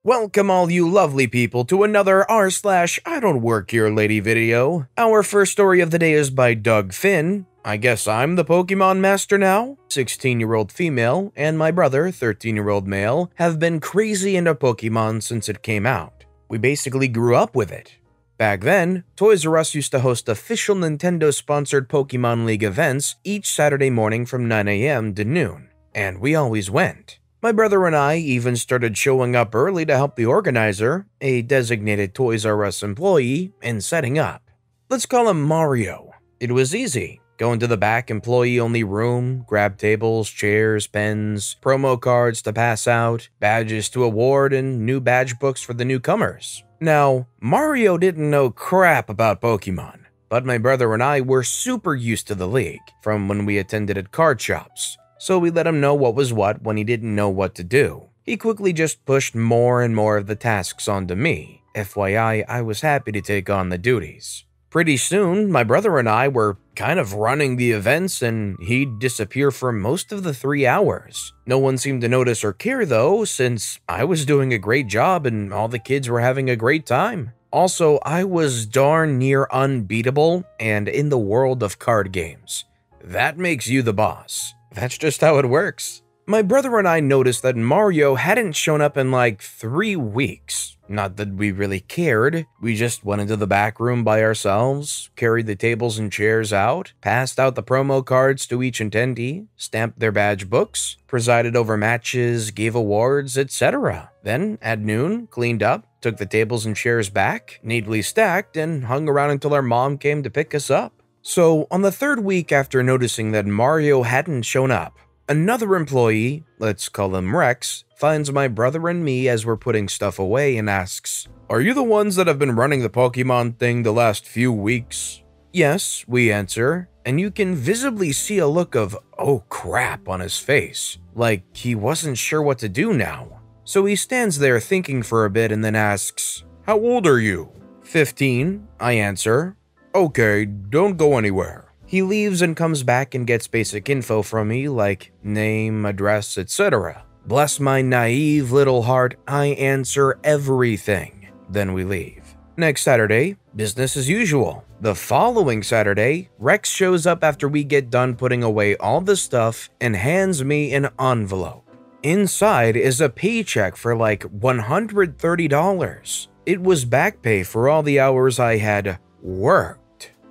Welcome all you lovely people to another r/I don't work here lady video. Our first story of the day is by Doug Finn. I guess I'm the Pokemon master now? 16-year-old female and my brother, 13-year-old male, have been crazy into Pokemon since it came out. We basically grew up with it. Back then, Toys R Us used to host official Nintendo-sponsored Pokemon League events each Saturday morning from 9 a.m. to noon, and we always went. My brother and I even started showing up early to help the organizer, a designated Toys R Us employee, in setting up. Let's call him Mario. It was easy. Go into the back employee-only room, grab tables, chairs, pens, promo cards to pass out, badges to award, and new badge books for the newcomers. Now, Mario didn't know crap about Pokemon, but my brother and I were super used to the league from when we attended at card shops. So we let him know what was what when he didn't know what to do. He quickly just pushed more and more of the tasks onto me. FYI, I was happy to take on the duties. Pretty soon, my brother and I were kind of running the events and he'd disappear for most of the 3 hours. No one seemed to notice or care though, since I was doing a great job and all the kids were having a great time. Also, I was darn near unbeatable and in the world of card games. That makes you the boss. That's just how it works. My brother and I noticed that Mario hadn't shown up in like 3 weeks. Not that we really cared. We just went into the back room by ourselves, carried the tables and chairs out, passed out the promo cards to each attendee, stamped their badge books, presided over matches, gave awards, etc. Then, at noon, cleaned up, took the tables and chairs back, neatly stacked, and hung around until our mom came to pick us up. So, on the 3rd week after noticing that Mario hadn't shown up, another employee, let's call him Rex, finds my brother and me as we're putting stuff away and asks, "Are you the ones that have been running the Pokemon thing the last few weeks?" "Yes," we answer, and you can visibly see a look of "oh crap" on his face, like he wasn't sure what to do now. So he stands there thinking for a bit and then asks, "How old are you?" 15, I answer. "Okay, don't go anywhere." He leaves and comes back and gets basic info from me like name, address, etc. Bless my naive little heart, I answer everything. Then we leave. Next Saturday, business as usual. The following Saturday, Rex shows up after we get done putting away all the stuff and hands me an envelope. Inside is a paycheck for like $130. It was back pay for all the hours I had worked.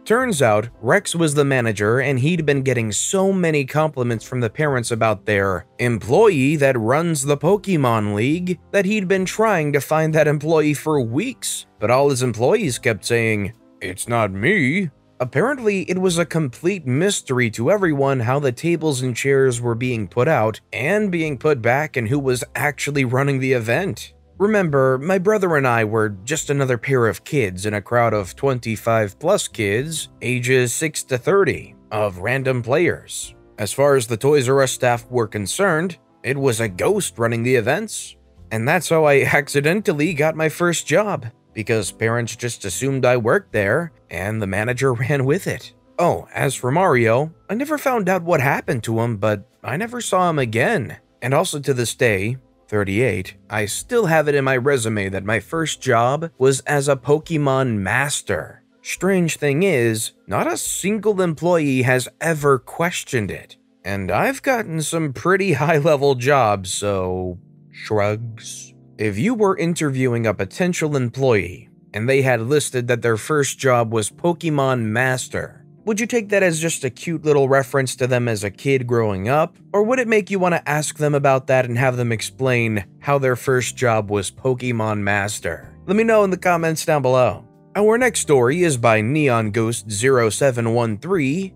Turns out, Rex was the manager and he'd been getting so many compliments from the parents about their employee that runs the Pokemon League that he'd been trying to find that employee for weeks, but all his employees kept saying, "It's not me." Apparently, it was a complete mystery to everyone how the tables and chairs were being put out and being put back and who was actually running the event. Remember, my brother and I were just another pair of kids in a crowd of 25 plus kids, ages 6 to 30, of random players. As far as the Toys R Us staff were concerned, it was a ghost running the events. And that's how I accidentally got my first job, because parents just assumed I worked there, and the manager ran with it. Oh, as for Mario, I never found out what happened to him, but I never saw him again. And also to this day, 38, I still have it in my resume that my first job was as a Pokemon master. Strange thing is, not a single employee has ever questioned it. And I've gotten some pretty high-level jobs, so shrugs. If you were interviewing a potential employee and they had listed that their first job was Pokemon master, would you take that as just a cute little reference to them as a kid growing up? Or would it make you want to ask them about that and have them explain how their first job was Pokemon Master? Let me know in the comments down below. Our next story is by Neon Ghost 0713.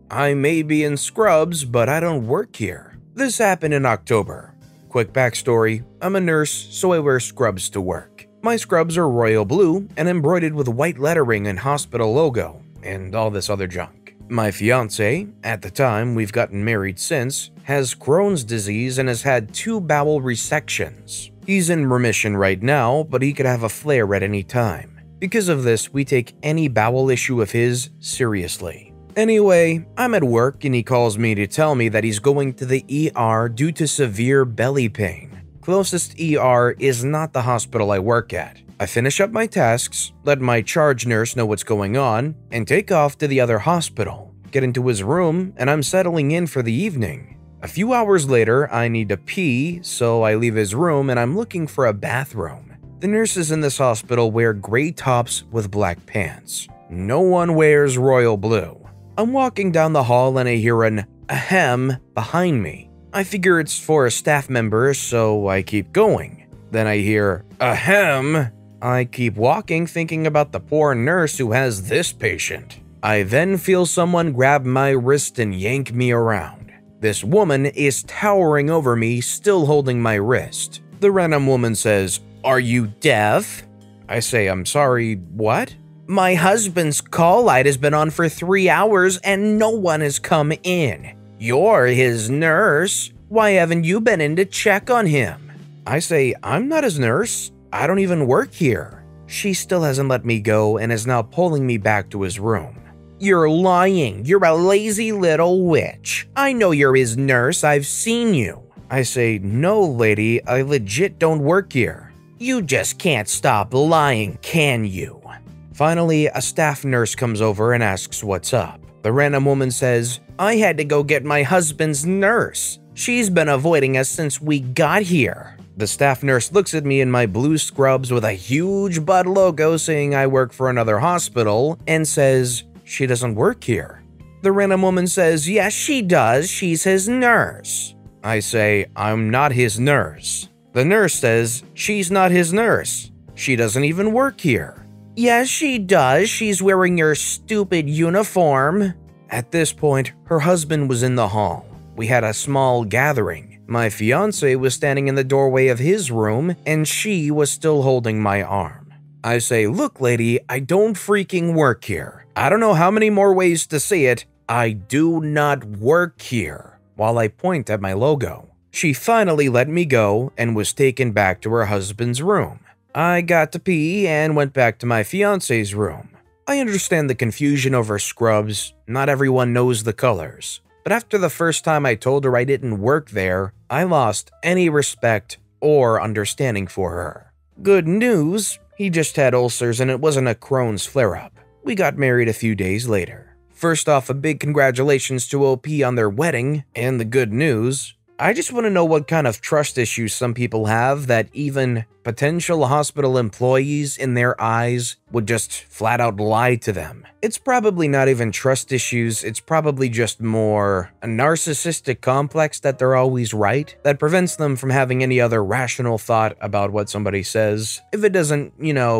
I may be in scrubs, but I don't work here. This happened in October. Quick backstory, I'm a nurse, so I wear scrubs to work. My scrubs are royal blue and embroidered with white lettering and hospital logo, and all this other junk. My fiance, at the time we've gotten married since, has Crohn's disease and has had 2 bowel resections. He's in remission right now, but he could have a flare at any time. Because of this, we take any bowel issue of his seriously. Anyway, I'm at work and he calls me to tell me that he's going to the ER due to severe belly pain. Closest ER is not the hospital I work at. I finish up my tasks, let my charge nurse know what's going on, and take off to the other hospital. Get into his room, and I'm settling in for the evening. A few hours later, I need to pee, so I leave his room and I'm looking for a bathroom. The nurses in this hospital wear gray tops with black pants. No one wears royal blue. I'm walking down the hall and I hear an ahem behind me. I figure it's for a staff member, so I keep going. Then I hear ahem. I keep walking, thinking about the poor nurse who has this patient. I then feel someone grab my wrist and yank me around. This woman is towering over me, still holding my wrist. The random woman says, "Are you deaf?" I say, "I'm sorry, what?" "My husband's call light has been on for 3 hours and no one has come in. You're his nurse. Why haven't you been in to check on him?" I say, "I'm not his nurse. I don't even work here." She still hasn't let me go and is now pulling me back to his room. "You're lying. You're a lazy little witch. I know you're his nurse. I've seen you." I say, "No, lady, I legit don't work here." "You just can't stop lying, can you?" Finally, a staff nurse comes over and asks what's up. The random woman says, "I had to go get my husband's nurse. She's been avoiding us since we got here." The staff nurse looks at me in my blue scrubs with a huge Bud logo saying I work for another hospital and says, "She doesn't work here." The random woman says, "Yes, she does. She's his nurse." I say, "I'm not his nurse." The nurse says, "She's not his nurse. She doesn't even work here." "Yes, she does. She's wearing your stupid uniform." At this point, her husband was in the hall. We had a small gathering. My fiance was standing in the doorway of his room, and she was still holding my arm. I say, "Look, lady, I don't freaking work here. I don't know how many more ways to say it. I do not work here," while I point at my logo. She finally let me go and was taken back to her husband's room. I got to pee and went back to my fiance's room. I understand the confusion over scrubs. Not everyone knows the colors. But after the first time I told her I didn't work there, I lost any respect or understanding for her. Good news, he just had ulcers and it wasn't a Crohn's flare-up. We got married a few days later. First off, a big congratulations to OP on their wedding, and the good news, I just want to know what kind of trust issues some people have that even potential hospital employees in their eyes would just flat out lie to them. It's probably not even trust issues, it's probably just more a narcissistic complex that they're always right that prevents them from having any other rational thought about what somebody says if it doesn't,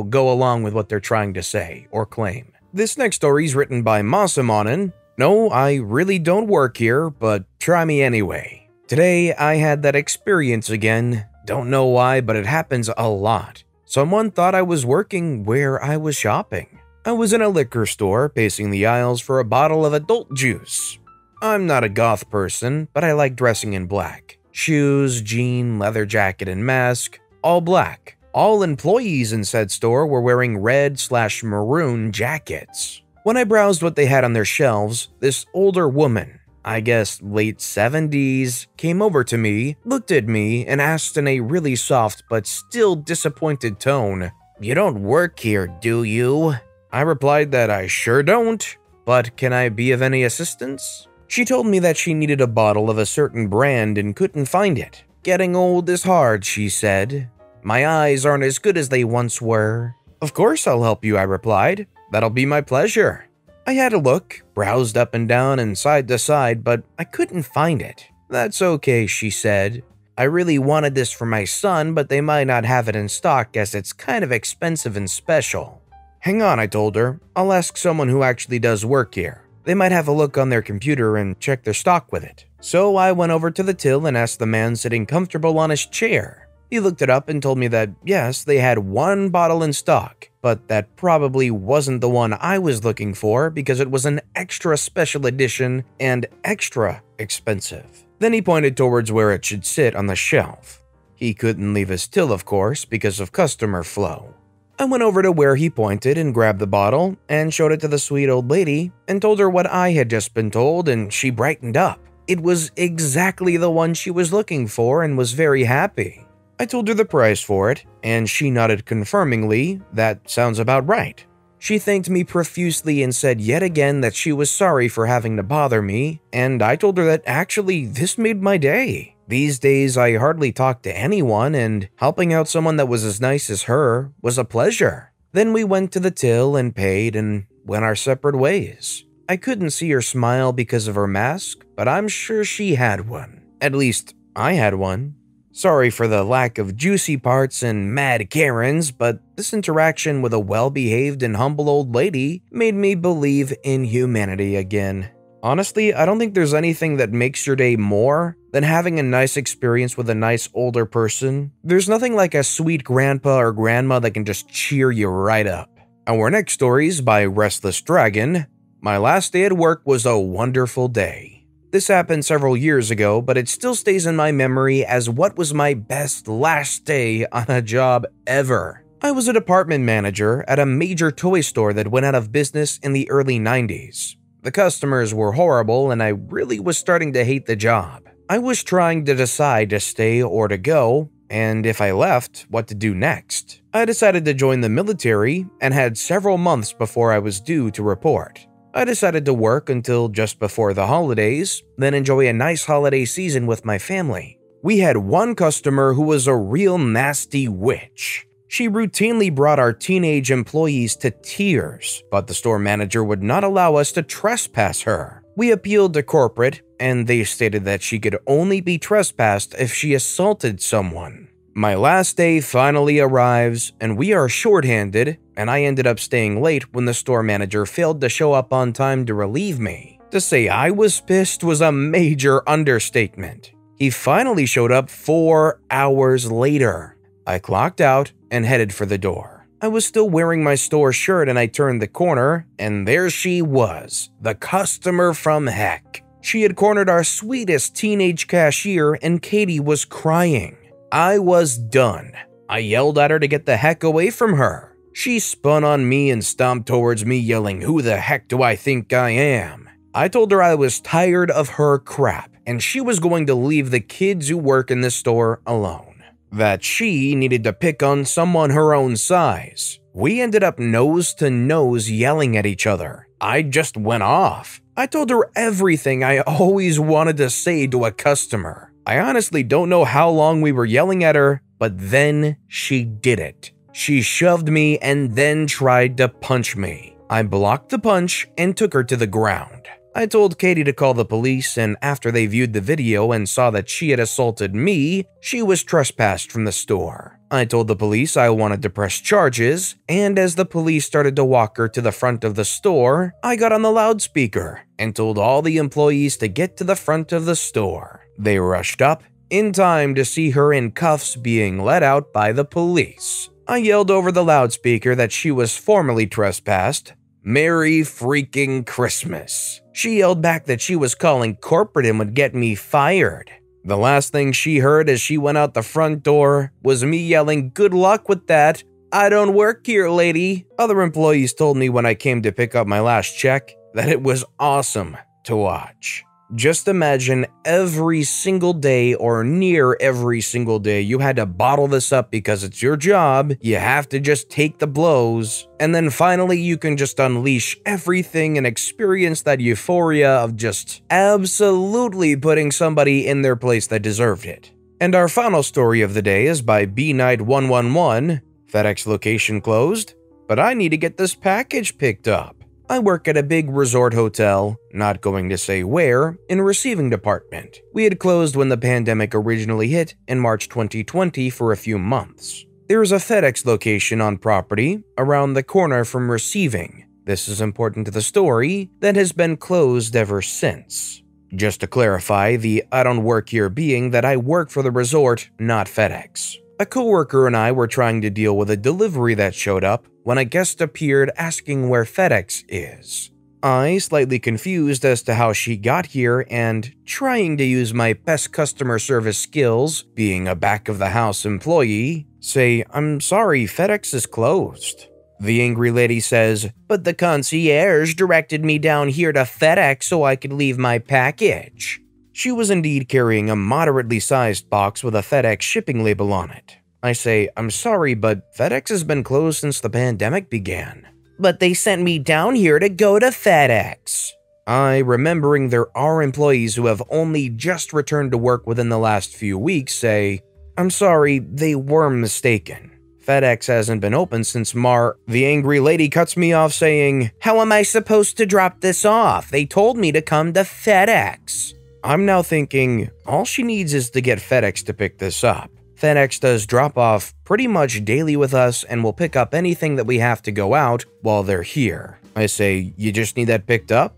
go along with what they're trying to say or claim. This next story is written by Masimonen. No, I really don't work here, but try me anyway. Today, I had that experience again. Don't know why, but it happens a lot. Someone thought I was working where I was shopping. I was in a liquor store, pacing the aisles for a bottle of adult juice. I'm not a goth person, but I like dressing in black. Shoes, jean, leather jacket, and mask, all black. All employees in said store were wearing red/maroon jackets. When I browsed what they had on their shelves, this older woman, I guess late 70s, came over to me, looked at me, and asked in a really soft but still disappointed tone, "You don't work here, do you?" I replied that I sure don't, but can I be of any assistance? She told me that she needed a bottle of a certain brand and couldn't find it. "Getting old is hard," she said. "My eyes aren't as good as they once were." "Of course I'll help you," I replied. "That'll be my pleasure." I had a look, browsed up and down and side to side, but I couldn't find it. "That's okay," she said. "I really wanted this for my son, but they might not have it in stock as it's kind of expensive and special." "Hang on," I told her. "I'll ask someone who actually does work here. They might have a look on their computer and check their stock with it." So I went over to the till and asked the man sitting comfortable on his chair. He looked it up and told me that, yes, they had one bottle in stock, but that probably wasn't the one I was looking for because it was an extra special edition and extra expensive. Then he pointed towards where it should sit on the shelf. He couldn't leave his till, of course, because of customer flow. I went over to where he pointed and grabbed the bottle and showed it to the sweet old lady and told her what I had just been told, and she brightened up. It was exactly the one she was looking for and was very happy. I told her the price for it, and she nodded confirmingly. That sounds about right. She thanked me profusely and said yet again that she was sorry for having to bother me, and I told her that actually this made my day. These days I hardly talk to anyone, and helping out someone that was as nice as her was a pleasure. Then we went to the till and paid and went our separate ways. I couldn't see her smile because of her mask, but I'm sure she had one. At least, I had one. Sorry for the lack of juicy parts and mad Karens, but this interaction with a well-behaved and humble old lady made me believe in humanity again. Honestly, I don't think there's anything that makes your day more than having a nice experience with a nice older person. There's nothing like a sweet grandpa or grandma that can just cheer you right up. Our next story is by Restless Dragon. My last day at work was a wonderful day. This happened several years ago, but it still stays in my memory as what was my best last day on a job ever. I was a department manager at a major toy store that went out of business in the early 90s. The customers were horrible, and I really was starting to hate the job. I was trying to decide to stay or to go, and if I left, what to do next. I decided to join the military and had several months before I was due to report. I decided to work until just before the holidays, then enjoy a nice holiday season with my family. We had one customer who was a real nasty witch. She routinely brought our teenage employees to tears, but the store manager would not allow us to trespass her. We appealed to corporate, and they stated that she could only be trespassed if she assaulted someone. My last day finally arrives, and we are shorthanded, and I ended up staying late when the store manager failed to show up on time to relieve me. To say I was pissed was a major understatement. He finally showed up 4 hours later. I clocked out and headed for the door. I was still wearing my store shirt and I turned the corner, and there she was, the customer from heck. She had cornered our sweetest teenage cashier, and Katie was crying. I was done. I yelled at her to get the heck away from her. She spun on me and stomped towards me yelling, "Who the heck do I think I am?" I told her I was tired of her crap and she was going to leave the kids who work in this store alone. That she needed to pick on someone her own size. We ended up nose to nose yelling at each other. I just went off. I told her everything I always wanted to say to a customer. I honestly don't know how long we were yelling at her, but then she did it. She shoved me and then tried to punch me. I blocked the punch and took her to the ground. I told Katie to call the police, and after they viewed the video and saw that she had assaulted me, she was trespassed from the store. I told the police I wanted to press charges, and as the police started to walk her to the front of the store, I got on the loudspeaker and told all the employees to get to the front of the store. They rushed up in time to see her in cuffs being let out by the police. I yelled over the loudspeaker that she was formally trespassed. Merry freaking Christmas. She yelled back that she was calling corporate and would get me fired. The last thing she heard as she went out the front door was me yelling, "Good luck with that. I don't work here, lady." Other employees told me when I came to pick up my last check that it was awesome to watch. Just imagine every single day or near every single day you had to bottle this up because it's your job, you have to just take the blows, and then finally you can just unleash everything and experience that euphoria of just absolutely putting somebody in their place that deserved it. And our final story of the day is by BKnight111. FedEx location closed, but I need to get this package picked up. I work at a big resort hotel, not going to say where, in a receiving department. We had closed when the pandemic originally hit in March 2020 for a few months. There is a FedEx location on property around the corner from receiving. This is important to the story that has been closed ever since. Just to clarify, the "I don't work here" being that I work for the resort, not FedEx. A coworker and I were trying to deal with a delivery that showed up when a guest appeared asking where FedEx is. I, slightly confused as to how she got here and trying to use my best customer service skills, being a back-of-the-house employee, say, "I'm sorry, FedEx is closed." The angry lady says, "But the concierge directed me down here to FedEx so I could leave my package." She was indeed carrying a moderately sized box with a FedEx shipping label on it. I say, I'm sorry, but FedEx has been closed since the pandemic began. But they sent me down here to go to FedEx. I, remembering there are employees who have only just returned to work within the last few weeks, say, I'm sorry, they were mistaken. FedEx hasn't been open since The angry lady cuts me off saying, how am I supposed to drop this off? They told me to come to FedEx. I'm now thinking, all she needs is to get FedEx to pick this up. FedEx does drop off pretty much daily with us and will pick up anything that we have to go out while they're here. I say, you just need that picked up?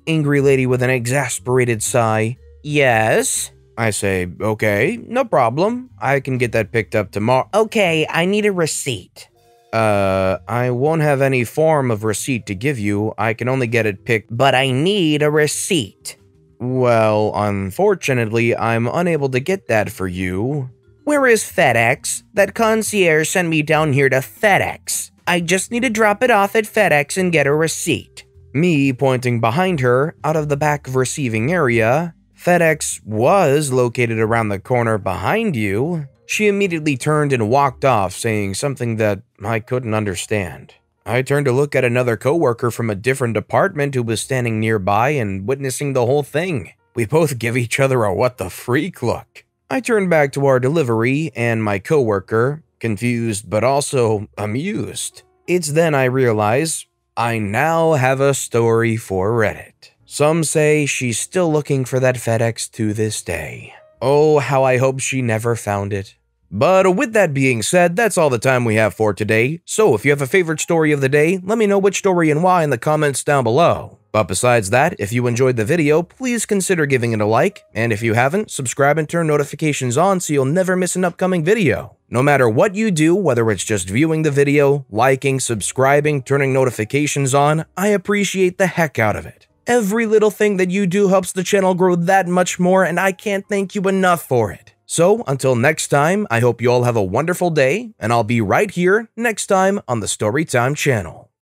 Angry lady with an exasperated sigh, yes. I say, okay, no problem. I can get that picked up tomorrow. Okay, I need a receipt. I won't have any form of receipt to give you. I can only get it picked. But I need a receipt. Well, unfortunately, I'm unable to get that for you. Where is FedEx? That concierge sent me down here to FedEx. I just need to drop it off at FedEx and get a receipt. Me pointing behind her out of the back of receiving area. FedEx was located around the corner behind you. She immediately turned and walked off, saying something that I couldn't understand. I turned to look at another coworker from a different department who was standing nearby and witnessing the whole thing. We both give each other a what the freak look. I turned back to our delivery and my coworker, confused but also amused. It's then I realize I now have a story for Reddit. Some say she's still looking for that FedEx to this day. Oh, how I hope she never found it. But with that being said, that's all the time we have for today. So if you have a favorite story of the day, let me know which story and why in the comments down below. But besides that, if you enjoyed the video, please consider giving it a like, and if you haven't, subscribe and turn notifications on so you'll never miss an upcoming video. No matter what you do, whether it's just viewing the video, liking, subscribing, turning notifications on, I appreciate the heck out of it. Every little thing that you do helps the channel grow that much more, and I can't thank you enough for it. So, until next time, I hope you all have a wonderful day, and I'll be right here next time on the Storytime channel.